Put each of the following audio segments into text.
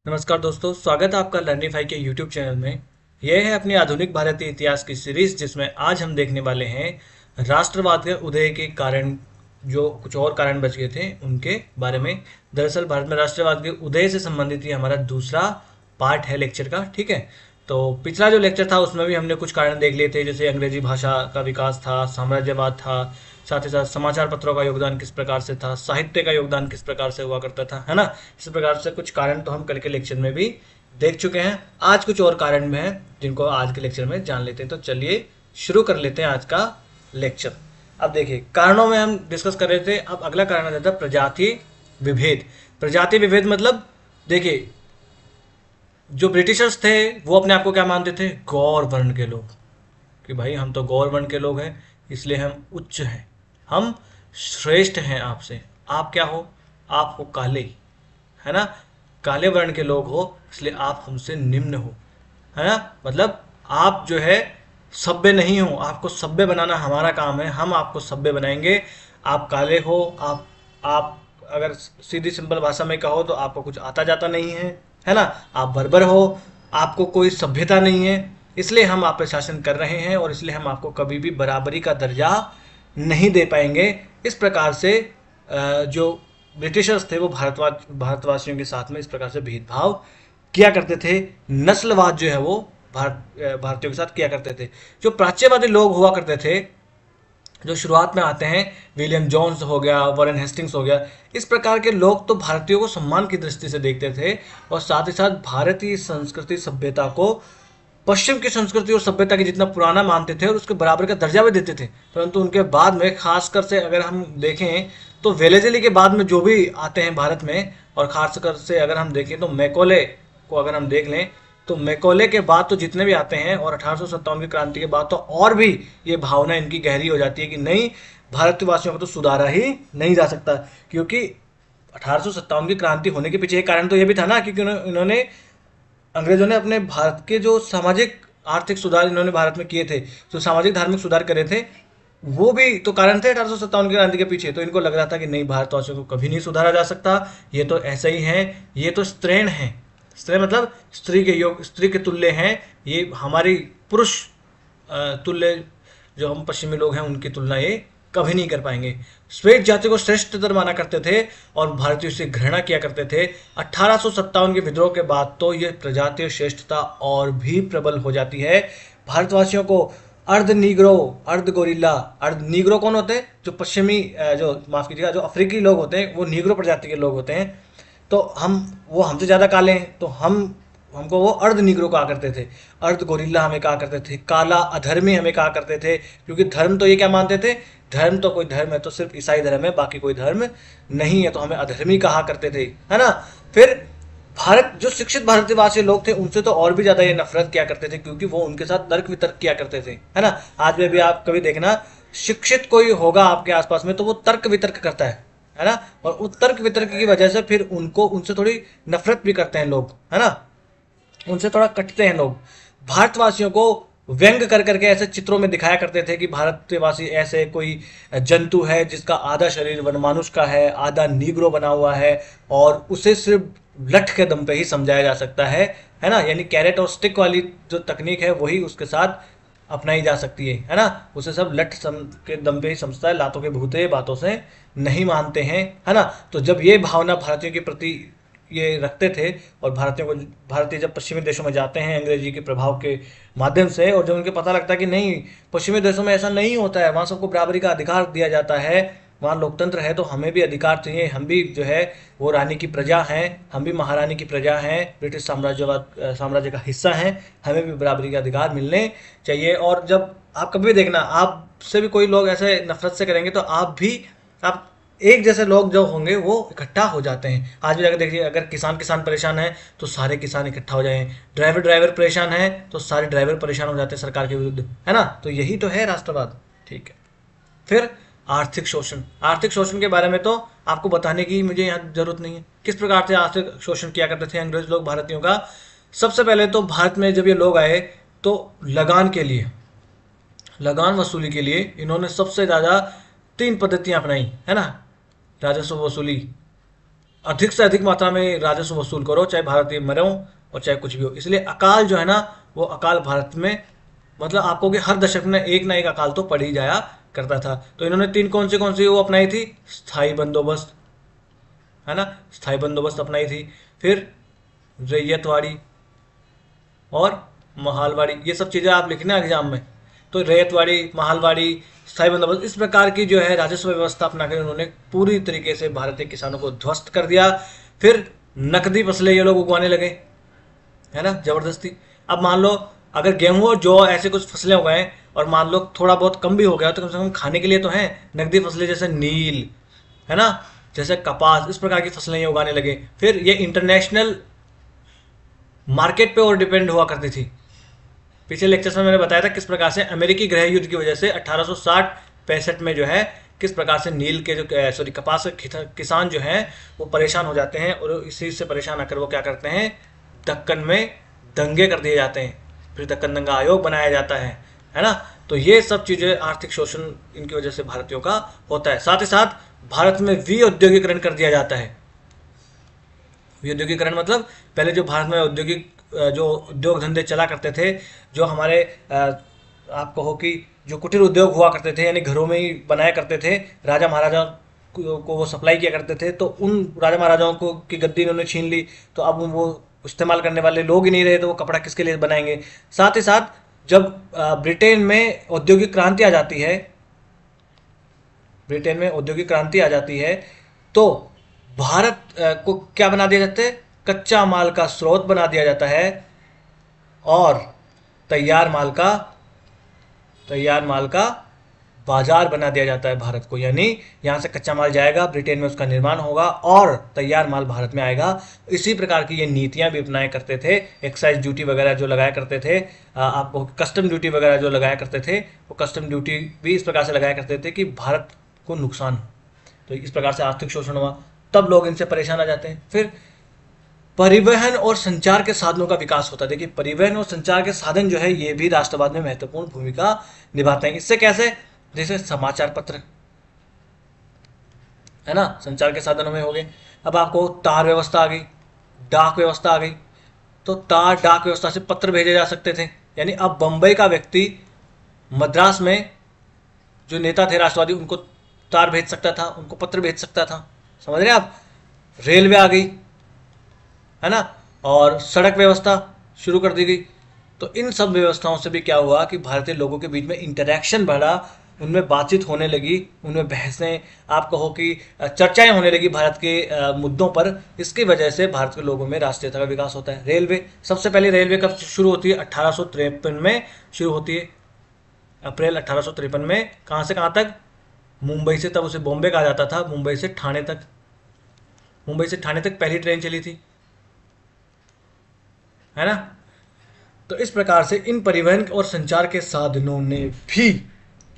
नमस्कार दोस्तों, स्वागत है आपका लर्निफाई के यूट्यूब चैनल में। यह है अपनी आधुनिक भारतीय इतिहास की सीरीज, जिसमें आज हम देखने वाले हैं राष्ट्रवाद के उदय के कारण। जो कुछ और कारण बच गए थे उनके बारे में। दरअसल भारत में राष्ट्रवाद के उदय से संबंधित ये हमारा दूसरा पार्ट है लेक्चर का। ठीक है, तो पिछला जो लेक्चर था उसमें भी हमने कुछ कारण देख लिए थे, जैसे अंग्रेजी भाषा का विकास था, साम्राज्यवाद था, साथ ही साथ समाचार पत्रों का योगदान किस प्रकार से था, साहित्य का योगदान किस प्रकार से हुआ करता था, है ना। इस प्रकार से कुछ कारण तो हम कल के लेक्चर में भी देख चुके हैं। आज कुछ और कारण में है जिनको आज के लेक्चर में जान लेते हैं। तो चलिए शुरू कर लेते हैं आज का लेक्चर। अब देखिए, कारणों में हम डिस्कस कर रहे थे। अब अगला कारण आ जाता है प्रजातीय विभेद। प्रजातीय विभेद मतलब देखिए, जो ब्रिटिशर्स थे वो अपने आप को क्या मानते थे? गौर वर्ण के लोग। कि भाई हम तो गौर वर्ण के लोग हैं, इसलिए हम उच्च हैं, हम श्रेष्ठ हैं आपसे। आप क्या हो? आप हो काले, है ना। काले वर्ण के लोग हो, इसलिए आप हमसे निम्न हो, है ना। मतलब आप जो है सभ्य नहीं हो, आपको सभ्य बनाना हमारा काम है, हम आपको सभ्य बनाएंगे। आप काले हो, आप अगर सीधी सिंपल भाषा में कहो तो आपको कुछ आता जाता नहीं है ना। आप बर्बर हो, आपको कोई सभ्यता नहीं है, इसलिए हम आप पे शासन कर रहे हैं और इसलिए हम आपको कभी भी बराबरी का दर्जा नहीं दे पाएंगे। इस प्रकार से जो ब्रिटिशर्स थे वो भारतवासियों के साथ में इस प्रकार से भेदभाव किया करते थे। नस्लवाद जो है वो भारतीयों के साथ किया करते थे। जो प्राच्यवादी लोग हुआ करते थे, जो शुरुआत में आते हैं, विलियम जोन्स हो गया, वॉरेन हेस्टिंग्स हो गया, इस प्रकार के लोग तो भारतीयों को सम्मान की दृष्टि से देखते थे और साथ ही साथ भारतीय संस्कृति सभ्यता को पश्चिम की संस्कृति और सभ्यता की जितना पुराना मानते थे और उसके बराबर का दर्जा भी देते थे। परंतु उनके बाद में, खासकर से अगर हम देखें तो वेलेजली के बाद में जो भी आते हैं भारत में, और खासकर से अगर हम देखें तो मैकोले को अगर हम देख लें तो मैकोले के बाद तो जितने भी आते हैं, और 1857 की क्रांति के बाद तो और भी ये भावना इनकी गहरी हो जाती है कि नहीं, भारतवासियों को तो सुधारा ही नहीं जा सकता। क्योंकि 1857 की क्रांति होने के पीछे एक कारण तो ये भी था ना, क्योंकि इन्होंने अंग्रेजों ने अपने भारत के जो सामाजिक आर्थिक सुधार इन्होंने भारत में किए थे, जो सामाजिक धार्मिक सुधार करे थे, वो भी तो कारण थे 1857 की क्रांति के पीछे। तो इनको लग रहा था कि नहीं, भारतवासियों को कभी नहीं सुधारा जा सकता, ये तो ऐसा ही है, ये तो स्त्रीण है। स्त्री मतलब स्त्री के योग, स्त्री के तुल्य हैं, ये हमारी पुरुष तुल्य जो हम पश्चिमी लोग हैं उनकी तुलना ये कभी नहीं कर पाएंगे। श्वेत जाति को श्रेष्ठतर माना करते थे और भारतीयों से घृणा किया करते थे। 1857 के विद्रोह के बाद तो ये प्रजातीय श्रेष्ठता और भी प्रबल हो जाती है। भारतवासियों को अर्ध नीग्रो, अर्ध गोरिल्ला, अर्ध नीग्रो कौन होते हैं? जो पश्चिमी जो माफ कीजिएगा, जो अफ्रीकी लोग होते हैं वो नीग्रो प्रजाति के लोग होते हैं। तो वो हमसे ज़्यादा काले हैं, तो हमको वो अर्ध निग्रो कहा करते थे, अर्ध गोरिल्ला हमें कहा करते थे, काला अधर्मी हमें कहा करते थे। क्योंकि धर्म तो ये क्या मानते थे? धर्म तो कोई धर्म है तो सिर्फ ईसाई धर्म है, बाकी कोई धर्म नहीं है, तो हमें अधर्मी कहा करते थे, है ना। फिर भारत, जो शिक्षित भारतीयवासी लोग थे उनसे तो और भी ज्यादा ये नफरत किया करते थे, क्योंकि वो उनके साथ तर्क वितर्क किया करते थे, है ना। आज में भी आप कभी देखना, शिक्षित कोई होगा आपके आसपास में तो वो तर्क वितर्क करता है ना। और उस तर्क वितर्क की वजह से फिर उनसे थोड़ी नफरत भी करते हैं लोग, है ना, उनसे थोड़ा कटते हैं लोग। भारतवासियों को व्यंग कर करके ऐसे चित्रों में दिखाया करते थे कि भारतवासी ऐसे कोई जंतु है जिसका आधा शरीर वनमानुष का है, आधा नीग्रो बना हुआ है, और उसे सिर्फ लठ के दम पे ही समझाया जा सकता है ना। यानी कैरेट और स्टिक वाली जो तकनीक है वही उसके साथ अपनाई जा सकती है ना। उसे सब के दम पे ही समझता है, लातों के भूते बातों से नहीं मानते हैं, है ना। तो जब ये भावना भारतीयों के प्रति ये रखते थे, और भारतीय जब पश्चिमी देशों में जाते हैं अंग्रेजी के प्रभाव के माध्यम से, और जब उनके पता लगता है कि नहीं, पश्चिमी देशों में ऐसा नहीं होता है, वहाँ सबको बराबरी का अधिकार दिया जाता है, वहाँ लोकतंत्र है, तो हमें भी अधिकार चाहिए, हम भी जो है वो रानी की प्रजा हैं, हम भी महारानी की प्रजा हैं, ब्रिटिश साम्राज्य का हिस्सा हैं, हमें भी बराबरी के अधिकार मिलने चाहिए। और जब आप कभी भी देखना, आपसे भी कोई लोग ऐसे नफरत से करेंगे तो आप एक जैसे लोग जो होंगे वो इकट्ठा हो जाते हैं। आज भी जाकर देखिए, अगर किसान परेशान है तो सारे किसान इकट्ठा हो जाएं, ड्राइवर परेशान है तो सारे ड्राइवर परेशान हो जाते हैं सरकार के विरुद्ध, है ना। तो यही तो है राष्ट्रवाद, ठीक है। फिर आर्थिक शोषण के बारे में तो आपको बताने की मुझे यहाँ जरूरत नहीं है। किस प्रकार से आर्थिक शोषण किया करते थे अंग्रेज लोग भारतीयों का? सबसे पहले तो भारत में जब ये लोग आए तो लगान वसूली के लिए इन्होंने सबसे ज्यादा 3 पद्धतियां अपनाई, है ना। राजस्व वसूली, अधिक से अधिक मात्रा में राजस्व वसूल करो, चाहे भारतीय मरे हो और चाहे कुछ भी हो। इसलिए अकाल जो है ना, वो अकाल भारत में मतलब आपको कि हर दशक में एक ना एक अकाल तो पड़ ही जाया करता था। तो इन्होंने तीन कौन सी वो अपनाई थी? स्थायी बंदोबस्त, है ना, स्थायी बंदोबस्त अपनाई थी। फिर रैयतवाड़ी और महालवाड़ी, ये सब चीज़ें आप लिखना एग्जाम में। तो रैयतवाड़ी, महालवाड़ी, स्थायी बंदोबस्त, इस प्रकार की जो है राजस्व व्यवस्था अपना कर उन्होंने पूरी तरीके से भारतीय किसानों को ध्वस्त कर दिया। फिर नकदी फसलें ये लोग उगाने लगे, है ना, जबरदस्ती। अब मान लो अगर गेहूं और जौ ऐसे कुछ फसलें उगाएं और मान लो थोड़ा बहुत कम भी हो गया तो कम से कम खाने के लिए तो हैं। नकदी फसलें जैसे नील, है ना, जैसे कपास, इस प्रकार की फसलें ये उगाने लगे। फिर ये इंटरनेशनल मार्केट पे और डिपेंड हुआ करती थी। पिछले लेक्चर्स में मैंने बताया था किस प्रकार से अमेरिकी गृह युद्ध की वजह से 1860-65 में जो है किस प्रकार से नील के जो सॉरी कपास के किसान जो हैं वो परेशान हो जाते हैं, और इसी से परेशान आकर वो क्या करते हैं, दक्कन में दंगे कर दिए जाते हैं। फिर दक्कन दंगा आयोग बनाया जाता है ना। तो ये सब चीज़ें आर्थिक शोषण इनकी वजह से भारतीयों का होता है। साथ ही साथ भारत में विऔद्योगिकरण कर दिया जाता है। विऔद्योगिकरण मतलब पहले जो भारत में औद्योगिक जो उद्योग धंधे चला करते थे, जो हमारे आप कहो कि जो कुटीर उद्योग हुआ करते थे, यानी घरों में ही बनाया करते थे, राजा महाराजा को वो सप्लाई किया करते थे, तो उन राजा महाराजाओं को की गद्दी इन्होंने छीन ली। तो अब वो इस्तेमाल करने वाले लोग ही नहीं रहे, तो वो कपड़ा किसके लिए बनाएंगे। साथ ही साथ जब ब्रिटेन में औद्योगिक क्रांति आ जाती है, ब्रिटेन में औद्योगिक क्रांति आ जाती है, तो भारत को क्या बना दिया जाता है, कच्चा माल का स्रोत बना दिया जाता है, और तैयार माल का बाजार बना दिया जाता है भारत को। यानी यहाँ से कच्चा माल जाएगा, ब्रिटेन में उसका निर्माण होगा और तैयार माल भारत में आएगा। इसी प्रकार की ये नीतियाँ भी अपनाया करते थे। एक्साइज ड्यूटी वगैरह जो लगाया करते थे, आपको कस्टम ड्यूटी वगैरह जो लगाया करते थे, वो कस्टम ड्यूटी भी इस प्रकार से लगाया करते थे कि भारत को नुकसान हो। तो इस प्रकार से आर्थिक शोषण हुआ, तब लोग इनसे परेशान आ जाते हैं। फिर परिवहन और संचार के साधनों का विकास होता है। देखिए, परिवहन और संचार के साधन जो है ये भी राष्ट्रवाद में महत्वपूर्ण भूमिका निभाते हैं। इससे कैसे, जैसे समाचार पत्र, है ना, संचार के साधनों में हो गए। अब आपको तार व्यवस्था आ गई, डाक व्यवस्था आ गई। तो तार डाक व्यवस्था से पत्र भेजे जा सकते थे। यानी अब बंबई का व्यक्ति मद्रास में जो नेता थे राष्ट्रवादी, उनको तार भेज सकता था, उनको पत्र भेज सकता था। समझ रहे आप। रेलवे आ गई, है ना, और सड़क व्यवस्था शुरू कर दी गई। तो इन सब व्यवस्थाओं से भी क्या हुआ कि भारतीय लोगों के बीच में इंटरेक्शन बढ़ा, उनमें बातचीत होने लगी, उनमें बहसें, आप कहो कि चर्चाएं होने लगी भारत के मुद्दों पर। इसकी वजह से भारत के लोगों में राष्ट्रीयता का विकास होता है। रेलवे, सबसे पहले रेलवे कब शुरू होती है? 1853 में शुरू होती है, अप्रैल 1853 में। कहाँ से कहाँ तक? मुंबई से, तब उसे बॉम्बे कहा जाता था, मुंबई से ठाणे तक। मुंबई से ठाणे तक पहली ट्रेन चली थी, है ना। तो इस प्रकार से इन परिवहन और संचार के साधनों ने भी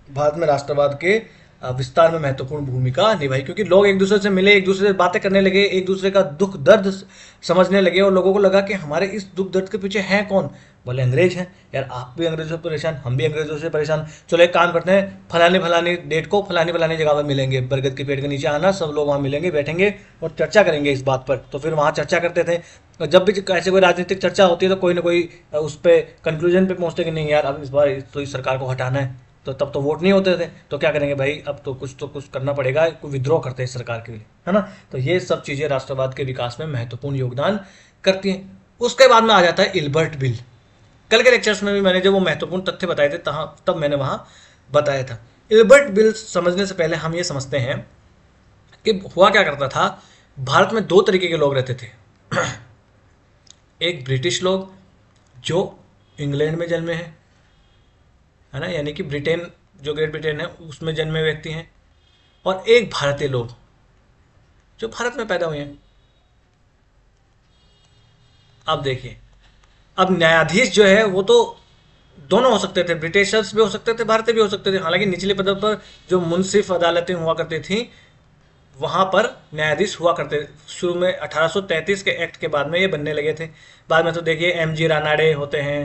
भारत में राष्ट्रवाद के विस्तार में महत्वपूर्ण भूमिका निभाई, क्योंकि लोग एक दूसरे से मिले, एक दूसरे से बातें करने लगे, एक दूसरे का दुख दर्द समझने लगे, और लोगों को लगा कि हमारे इस दुख दर्द के पीछे हैं कौन? बोले अंग्रेज हैं। यार आप भी अंग्रेजों से परेशान, हम भी अंग्रेजों से परेशान, चलो एक काम करते हैं, फलानी डेट को फलानी जगह पर मिलेंगे, बरगद के पेड़ के नीचे आना, सब लोग वहाँ मिलेंगे, बैठेंगे और चर्चा करेंगे इस बात पर। तो फिर वहाँ चर्चा करते थे। और जब भी ऐसे कोई राजनीतिक चर्चा होती है तो कोई ना कोई उस पर कंक्लूजन पे पहुँचते कि नहीं यार अब इस बार तो इस सरकार को हटाना है। तो तब तो वोट नहीं होते थे, तो क्या करेंगे भाई, अब तो कुछ करना पड़ेगा, कोई विद्रोह करते हैं सरकार के लिए, है ना। तो ये सब चीज़ें राष्ट्रवाद के विकास में महत्वपूर्ण योगदान करती हैं। उसके बाद में आ जाता है इल्बर्ट बिल। कल के लेक्चर्स में भी मैंने जो वो महत्वपूर्ण तथ्य बताए थे तब मैंने वहाँ बताया था। इल्बर्ट बिल समझने से पहले हम ये समझते हैं कि हुआ क्या करता था। भारत में दो तरीके के लोग रहते थे। एक ब्रिटिश लोग जो इंग्लैंड में जन्मे हैं, है ना, यानी कि ब्रिटेन, जो ग्रेट ब्रिटेन है उसमें जन्मे व्यक्ति हैं, और एक भारतीय लोग जो भारत में पैदा हुए हैं। अब देखिए, अब न्यायाधीश जो है वो तो दोनों हो सकते थे, ब्रिटिशर्स भी हो सकते थे, भारतीय भी हो सकते थे। हालांकि निचले पदों पर जो मुंसिफ अदालतें हुआ करती थी वहां पर न्यायाधीश हुआ करते। शुरू में 1833 के एक्ट के बाद में ये बनने लगे थे। बाद में तो देखिए एमजी रानाडे होते हैं,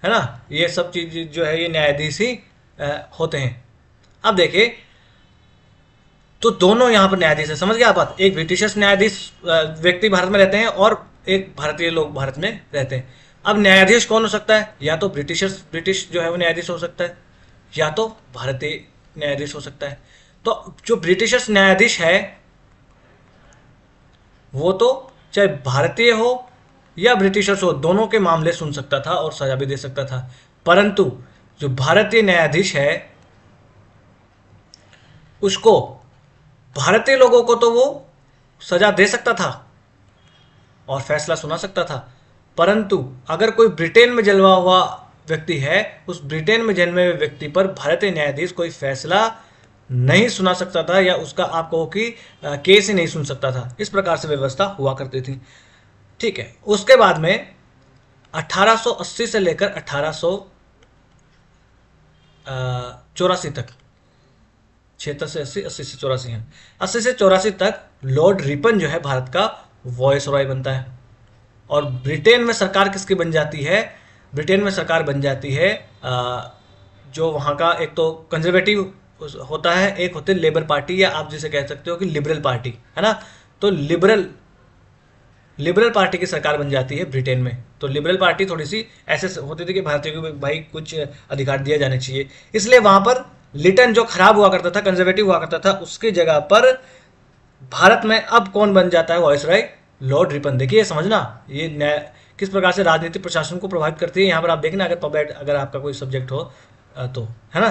है ना, ये सब चीज जो है ये न्यायाधीश ही होते हैं। अब देखिए, तो दोनों यहाँ पर न्यायाधीश है। समझ गया आप बात? एक ब्रिटिशर्स न्यायाधीश व्यक्ति भारत में रहते हैं और एक भारतीय लोग भारत में रहते हैं। अब न्यायाधीश कौन हो सकता है? या तो ब्रिटिश जो है वो न्यायाधीश हो सकता है, या तो भारतीय न्यायाधीश हो सकता है। तो जो ब्रिटिशर्स न्यायाधीश है वो तो चाहे भारतीय हो या ब्रिटिशर्स हो, दोनों के मामले सुन सकता था और सजा भी दे सकता था। परंतु जो भारतीय न्यायाधीश है उसको, भारतीय लोगों को तो वो सजा दे सकता था और फैसला सुना सकता था, परंतु अगर कोई ब्रिटेन में जन्मा हुआ व्यक्ति है, उस ब्रिटेन में जन्मे हुए व्यक्ति पर भारतीय न्यायाधीश कोई फैसला नहीं सुना सकता था, या उसका आप कहो कि केस ही नहीं सुन सकता था। इस प्रकार से व्यवस्था हुआ करती थी। ठीक है, उसके बाद में 1880 से लेकर 1884 तक, 76 से 80, 80 से 84 है, 80 से 84 तक लॉर्ड रिपन जो है भारत का वॉयसरॉय बनता है। और ब्रिटेन में सरकार किसकी बन जाती है? ब्रिटेन में सरकार बन जाती है जो वहाँ का एक तो कंजर्वेटिव होता है, एक होते हैं लेबर पार्टी, या आप जिसे कह सकते हो कि लिबरल पार्टी, है ना। तो लिबरल पार्टी की सरकार बन जाती है ब्रिटेन में। तो लिबरल पार्टी थोड़ी सी ऐसे होती थी कि भारतीयों को भाई कुछ अधिकार दिए जाने चाहिए, इसलिए वहाँ पर लिटन जो खराब हुआ करता था, कंजर्वेटिव हुआ करता था, उसकी जगह पर भारत में अब कौन बन जाता है वॉयसरॉय? Lord Ripon. देखिए समझना ये किस प्रकार से राजनीतिक प्रशासन को प्रभावित करती है। यहाँ पर आप देखना, अगर पबेट अगर आपका कोई सब्जेक्ट हो तो, है ना।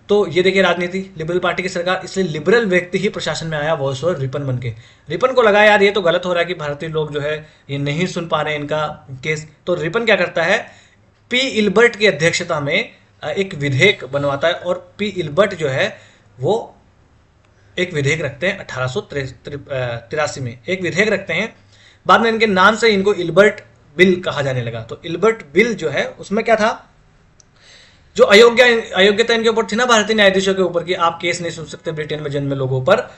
तो ये देखिए राजनीति, लिबरल पार्टी की सरकार, इसलिए लिबरल व्यक्ति ही प्रशासन में आया वॉयसरॉय रिपन बन के। रिपन को लगा यार ये तो गलत हो रहा है कि भारतीय लोग जो है ये नहीं सुन पा रहे हैं इनका केस। तो रिपन क्या करता है, पी इल्बर्ट की अध्यक्षता में एक विधेयक बनवाता है, और पी इल्बर्ट जो है वो एक विधेयक रखते हैं 1883 में एक विधेयक रखते हैं। बाद में इनके नाम से इनको इल्बर्ट बिल कहा जाने लगा। तो इल्बर्ट बिल जो है उसमें क्या था, जो अयोग्यता इनके ऊपर थी ना भारतीय न्यायाधीशों के ऊपर कि आप केस नहीं सुन सकते ब्रिटेन में जन्मे लोगों पर,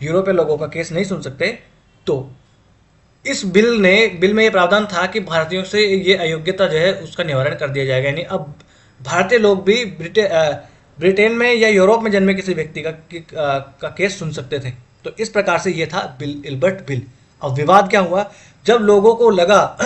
यूरोपीय लोगों का केस नहीं सुन सकते, तो इस बिल में ये प्रावधान था कि भारतीयों से ये अयोग्यता जो है उसका निवारण कर दिया जाएगा। यानी अब भारतीय लोग भी ब्रिटेन में या यूरोप में जन्मे किसी व्यक्ति का केस सुन सकते थे। तो इस प्रकार से ये था बिल, इल्बर्ट बिल। अब विवाद क्या हुआ, जब लोगों को लगा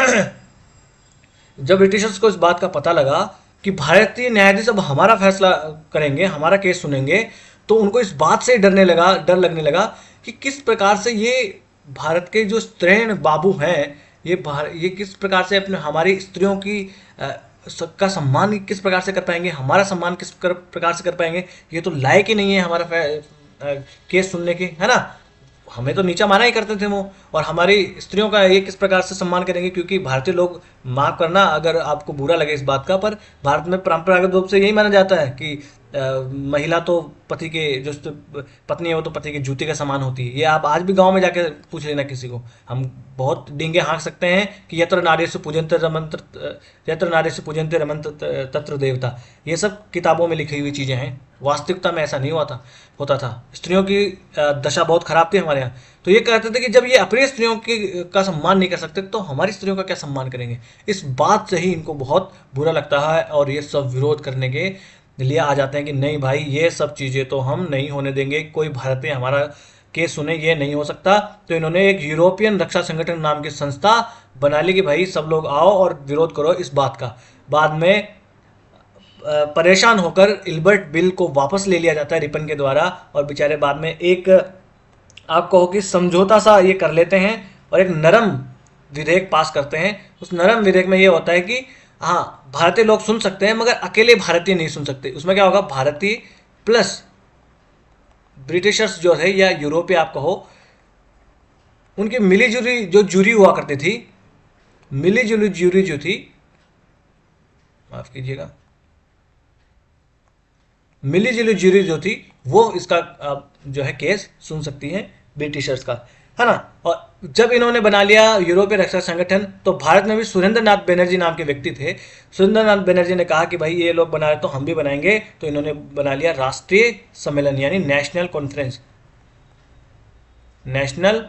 जब ब्रिटिशर्स को इस बात का पता लगा कि भारतीय न्यायाधीश अब हमारा फैसला करेंगे, हमारा केस सुनेंगे, तो उनको इस बात से डर लगने लगा कि किस प्रकार से ये भारत के जो स्त्रीण बाबू हैं, ये किस प्रकार से अपने हमारी स्त्रियों की का सम्मान किस प्रकार से कर पाएंगे, हमारा सम्मान किस प्रकार से कर पाएंगे, ये तो लायक ही नहीं है हमारा केस सुनने के, है ना। हमें तो नीचा माना ही करते थे वो, और हमारी स्त्रियों का ये किस प्रकार से सम्मान करेंगे, क्योंकि भारतीय लोग, माफ़ करना अगर आपको बुरा लगे इस बात का, पर भारत में परंपरागत रूप से यही माना जाता है कि महिला तो पति के, जो पत्नी है वो तो पति की जूती का समान होती है। ये आप आज भी गांव में जाके पूछ लेना किसी को, हम बहुत डींगे हाँक सकते हैं कि यत्र नारी से पूजनते रमंत तत्र देवता, ये सब किताबों में लिखी हुई चीज़ें हैं। वास्तविकता में ऐसा नहीं होता था। स्त्रियों की दशा बहुत खराब थी हमारे यहाँ। तो ये कहते थे कि जब ये अपनी स्त्रियों का सम्मान नहीं कर सकते तो हमारी स्त्रियों का क्या सम्मान करेंगे। इस बात से ही इनको बहुत बुरा लगता है और ये सब विरोध करने के लिए आ जाते हैं कि नहीं भाई, ये सब चीज़ें तो हम नहीं होने देंगे, कोई भारतीय हमारा केस सुने, ये नहीं हो सकता। तो इन्होंने एक यूरोपियन रक्षा संगठन नाम की संस्था बना ली कि भाई सब लोग आओ और विरोध करो इस बात का। बाद में परेशान होकर इल्बर्ट बिल को वापस ले लिया जाता है रिपन के द्वारा, और बेचारे बाद में एक आप कहो कि समझौता सा ये कर लेते हैं और एक नरम विधेयक पास करते हैं। उस नरम विधेयक में ये होता है कि हाँ, भारतीय लोग सुन सकते हैं मगर अकेले भारतीय नहीं सुन सकते। उसमें क्या होगा, भारतीय प्लस ब्रिटिशर्स जो है या यूरोपीय आप कहो, उनकी मिली जुली जो जूरी हुआ करती थी, मिली जुली जूरी जो थी, माफ कीजिएगा, मिली जुली जूरी जो थी वो इसका जो है केस सुन सकती है ब्रिटिशर्स का, है ना। और जब इन्होंने बना लिया यूरोपीय रक्षा संगठन, तो भारत में भी सुरेंद्र नाथ बनर्जी नाम के व्यक्ति थे। सुरेंद्र नाथ बनर्जी ने कहा कि भाई ये लोग बना रहे तो हम भी बनाएंगे। तो इन्होंने बना लिया राष्ट्रीय सम्मेलन, यानी नेशनल कॉन्फ्रेंस। नेशनल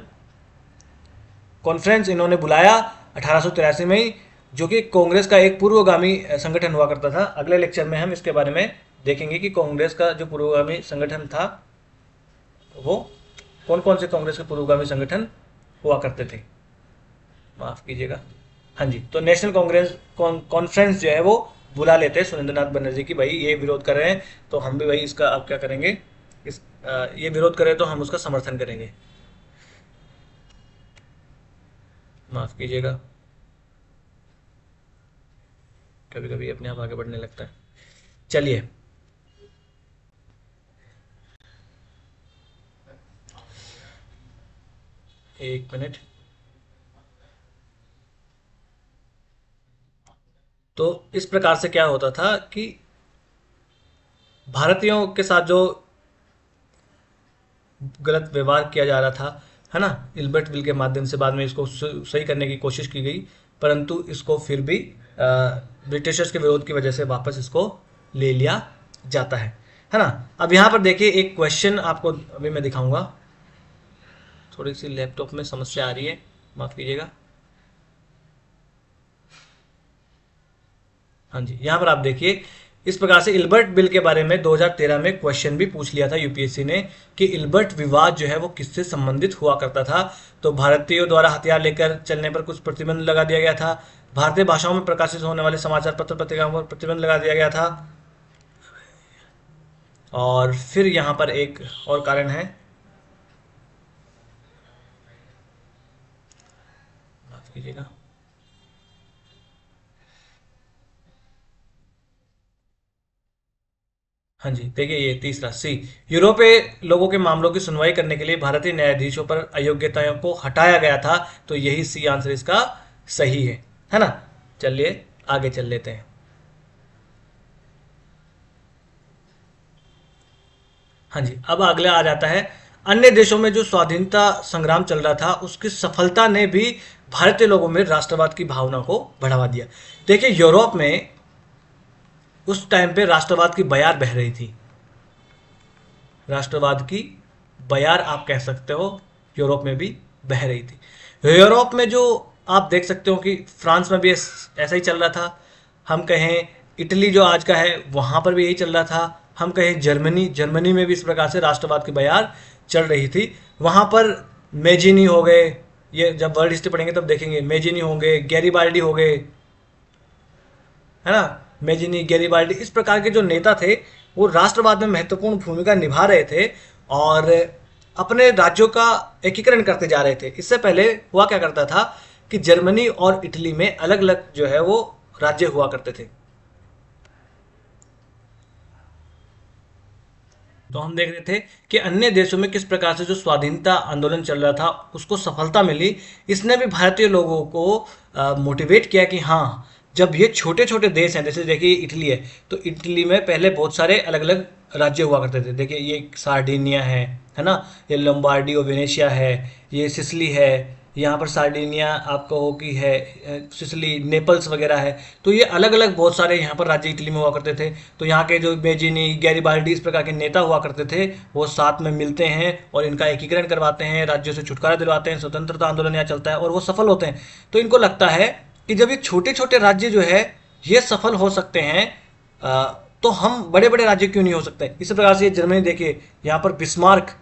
कॉन्फ्रेंस इन्होंने बुलाया 1883 में ही, जो कि कांग्रेस का एक पूर्वगामी संगठन हुआ करता था। अगले लेक्चर में हम इसके बारे में देखेंगे कि कांग्रेस का जो पूर्वगामी संगठन था वो कौन कौन से कांग्रेस के पूर्वगामी संगठन हुआ करते थे, माफ कीजिएगा, हाँ जी, तो नेशनल कांग्रेस कॉन्फ्रेंस जो है वो बुला लेते हैं सुरेंद्र नाथ बनर्जी की, भाई ये विरोध कर रहे हैं तो हम भी भाई इसका अब क्या करेंगे, ये विरोध करें तो हम उसका समर्थन करेंगे, माफ कीजिएगा, कभी कभी अपने आप आगे बढ़ने लगता है। चलिए, एक मिनट। तो इस प्रकार से क्या होता था कि भारतीयों के साथ जो गलत व्यवहार किया जा रहा था, है ना, इल्बर्ट बिल के माध्यम से बाद में इसको सही करने की कोशिश की गई, परंतु इसको फिर भी ब्रिटिशर्स के विरोध की वजह से वापस इसको ले लिया जाता है ना। अब यहाँ पर देखिए एक क्वेश्चन आपको अभी मैं दिखाऊंगा, थोड़ी सी लैपटॉप में समस्या आ रही है, माफ कीजिएगा। हाँ जी, यहाँ पर आप देखिए इस प्रकार से इल्बर्ट बिल के बारे में 2013 में क्वेश्चन भी पूछ लिया था यूपीएससी ने कि इल्बर्ट विवाद जो है वो किससे संबंधित हुआ करता था। तो भारतीयों द्वारा हथियार लेकर चलने पर कुछ प्रतिबंध लगा दिया गया था, भारतीय भाषाओं में प्रकाशित होने वाले समाचार पत्र पत्रिकाओं पर प्रतिबंध लगा दिया गया था, और फिर यहाँ पर एक और कारण है, माफ कीजिएगा, हाँ जी, देखिए ये तीसरा सी, यूरोपीय लोगों के मामलों की सुनवाई करने के लिए भारतीय न्यायाधीशों पर अयोग्यताओं को हटाया गया था। तो यही सी आंसर इसका सही है ना। चलिए आगे चल लेते हैं। हाँ जी, अब अगला आ जाता है, अन्य देशों में जो स्वाधीनता संग्राम चल रहा था उसकी सफलता ने भी भारतीय लोगों में राष्ट्रवाद की भावना को बढ़ावा दिया। देखिए यूरोप में उस टाइम पे राष्ट्रवाद की बयार बह रही थी, राष्ट्रवाद की बयार आप कह सकते हो यूरोप में भी बह रही थी। यूरोप में जो आप देख सकते हो कि फ्रांस में भी ऐसा ही चल रहा था, हम कहें इटली जो आज का है वहाँ पर भी यही चल रहा था, हम कहें जर्मनी में भी इस प्रकार से राष्ट्रवाद की बयार चल रही थी। वहाँ पर मेजिनी हो गए, ये जब वर्ल्ड हिस्ट्री पढ़ेंगे तब देखेंगे, मेजिनी हो गए, गैरीबाल्डी हो गए, है ना, मेजिनी, गैरीबाल्डी, इस प्रकार के जो नेता थे वो राष्ट्रवाद में महत्वपूर्ण भूमिका निभा रहे थे और अपने राज्यों का एकीकरण करते जा रहे थे। इससे पहले हुआ क्या करता था कि जर्मनी और इटली में अलग अलग जो है वो राज्य हुआ करते थे। तो हम देख रहे थे कि अन्य देशों में किस प्रकार से जो स्वाधीनता आंदोलन चल रहा था उसको सफलता मिली। इसने भी भारतीय लोगों को मोटिवेट किया कि हाँ, जब ये छोटे छोटे देश हैं, जैसे देखिए इटली है, तो इटली में पहले बहुत सारे अलग अलग राज्य हुआ करते थे। देखिए ये सार्डिनिया है ना, ये लंबार्डी और वेनेशिया है, ये सिसली है, यहाँ पर सार्डिनिया आप कहो कि है, सिसली, नेपल्स वगैरह है। तो ये अलग अलग बहुत सारे यहाँ पर राज्य इटली में हुआ करते थे। तो यहाँ के जो मेजिनी, गैरीबाल्डी इस प्रकार के नेता हुआ करते थे वो साथ में मिलते हैं और इनका एकीकरण करवाते हैं, राज्यों से छुटकारा दिलवाते हैं, स्वतंत्रता आंदोलन यहाँ चलता है और वो सफल होते हैं। तो इनको लगता है कि जब ये छोटे छोटे राज्य जो है ये सफल हो सकते हैं, तो हम बड़े बड़े राज्य क्यों नहीं हो सकते। इसी प्रकार से जर्मनी देखिए, यहाँ पर बिस्मार्क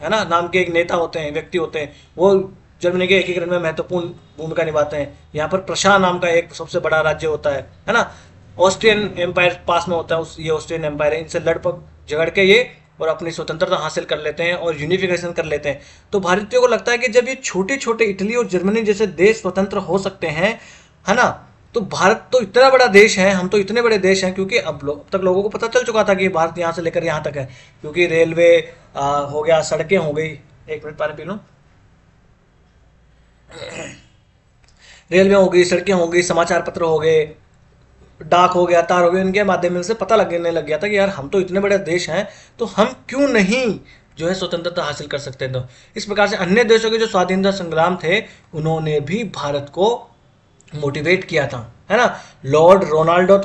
है ना नाम के एक नेता होते हैं, व्यक्ति होते हैं, वो जर्मनी के एकीकरण में महत्वपूर्ण भूमिका निभाते हैं। यहाँ पर प्रशा नाम का एक सबसे बड़ा राज्य होता है ना, ऑस्ट्रियन एम्पायर पास में होता है, ये ऑस्ट्रियन एम्पायर है, इनसे लड़ झगड़ के ये और अपनी स्वतंत्रता हासिल कर लेते हैं और यूनिफिकेशन कर लेते हैं। तो भारतीयों को लगता है कि जब ये छोटे छोटे इटली और जर्मनी जैसे देश स्वतंत्र हो सकते हैं, है ना, तो भारत तो इतना बड़ा देश है, हम तो इतने बड़े देश हैं, क्योंकि अब तक लोगों को पता चल चुका था कि भारत यहाँ से लेकर यहाँ तक है, क्योंकि रेलवे हो गया, सड़कें हो गई, एक मिनट पानी पी लूँ, रेलवे हो गई, सड़कें हो गई, समाचार पत्र हो गए, डाक हो गया, तार हो गया, इनके माध्यम से पता लगने लग गया था कि यार हम तो इतने बड़े देश हैं, तो हम क्यों नहीं जो है स्वतंत्रता हासिल कर सकते हैं। तो इस प्रकार से अन्य देशों के जो स्वाधीनता संग्राम थे उन्होंने भी भारत को मोटिवेट किया था, है ना। लॉर्ड रोनाल्डो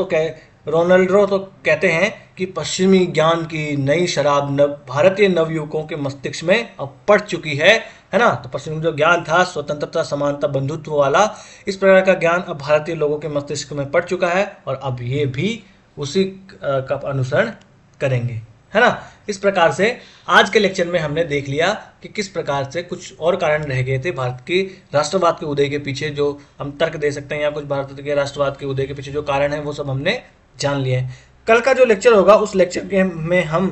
तो कहते हैं कि पश्चिमी ज्ञान की नई शराब भारतीय नवयुवकों के मस्तिष्क में अब पड़ चुकी है ना। तो पश्चिमी जो ज्ञान था स्वतंत्रता, समानता, बंधुत्व वाला, इस प्रकार का ज्ञान अब भारतीय लोगों के मस्तिष्क में पड़ चुका है और अब ये भी उसी का अनुसरण करेंगे, है ना। इस प्रकार से आज के लेक्चर में हमने देख लिया कि किस प्रकार से कुछ और कारण रह गए थे भारत की राष्ट्रवाद के उदय के पीछे, जो हम तर्क दे सकते हैं या कुछ भारत के राष्ट्रवाद के उदय के पीछे जो कारण है वो सब हमने जान लिए हैं। कल का जो लेक्चर होगा उस लेक्चर के में हम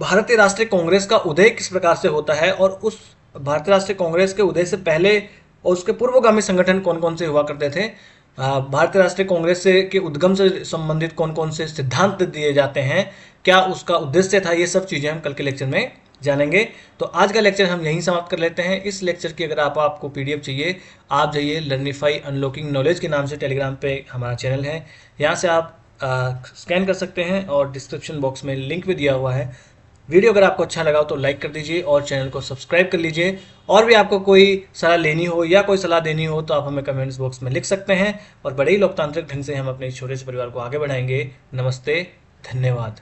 भारतीय राष्ट्रीय कांग्रेस का उदय किस प्रकार से होता है और उस भारतीय राष्ट्रीय कांग्रेस के उदय से पहले और उसके पूर्वगामी संगठन कौन कौन से हुआ करते थे, भारतीय राष्ट्रीय कांग्रेस से के उद्गम से संबंधित कौन कौन से सिद्धांत दिए जाते हैं, क्या उसका उद्देश्य था, ये सब चीज़ें हम कल के लेक्चर में जानेंगे। तो आज का लेक्चर हम यहीं समाप्त कर लेते हैं। इस लेक्चर की अगर आपको पीडीएफ चाहिए, आप जाइए लर्निफाई अनलॉकिंग नॉलेज के नाम से टेलीग्राम पे हमारा चैनल है, यहाँ से आप स्कैन कर सकते हैं और डिस्क्रिप्शन बॉक्स में लिंक भी दिया हुआ है। वीडियो अगर आपको अच्छा लगा हो तो लाइक कर दीजिए और चैनल को सब्सक्राइब कर लीजिए। और भी आपको कोई सलाह लेनी हो या कोई सलाह देनी हो तो आप हमें कमेंट्स बॉक्स में लिख सकते हैं और बड़े ही लोकतांत्रिक ढंग से हम अपने छोटे से परिवार को आगे बढ़ाएंगे। नमस्ते, धन्यवाद।